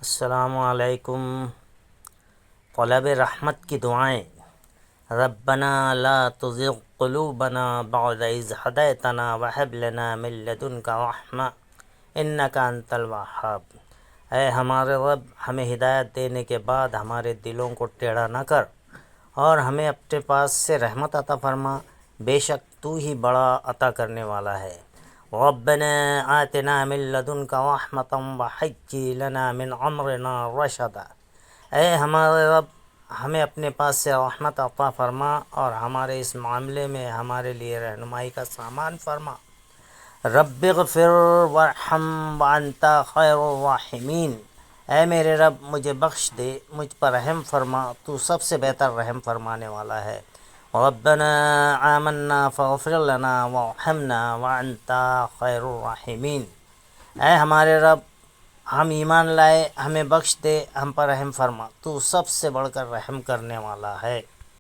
السلام علیکم طلب رحمت کی دعائیں۔ ربنا لا تزغ قلوبنا بعد اذ ہدیتنا وہب لنا من لدنک رحمہ انک انت الوہاب۔ اے ہمارے رب، ہمیں ہدایت دینے کے بعد ہمارے دلوں کو ٹیڑھا نہ کر اور ہمیں اپنے پاس سے رحمت عطا فرما، بے شک تو ہی بڑا عطا کرنے والا ہے۔ ربنا آتنا من لدنک رحمۃ وہیئ لنا من امرنا رشدا۔ اے ہمارے رب، ہمیں اپنے پاس سے رحمت عطا فرما اور ہمارے اس معاملے میں ہمارے لیے رہنمائی کا سامان فرما۔ رب اغفر وارحم وانت خیر الراحمین۔ اے میرے رب، مجھے بخش دے، مجھ پر رحم فرما، تو سب سے بہتر رحم فرمانے والا ہے۔ ربنا آمنا فاغفر لنا وارحمنا وانت خیر الراحمین۔ اے ہمارے رب، ہم ایمان لائے، ہمیں بخش دے، ہم پر رحم فرما، تو سب سے بڑھ کر رحم کرنے والا ہے۔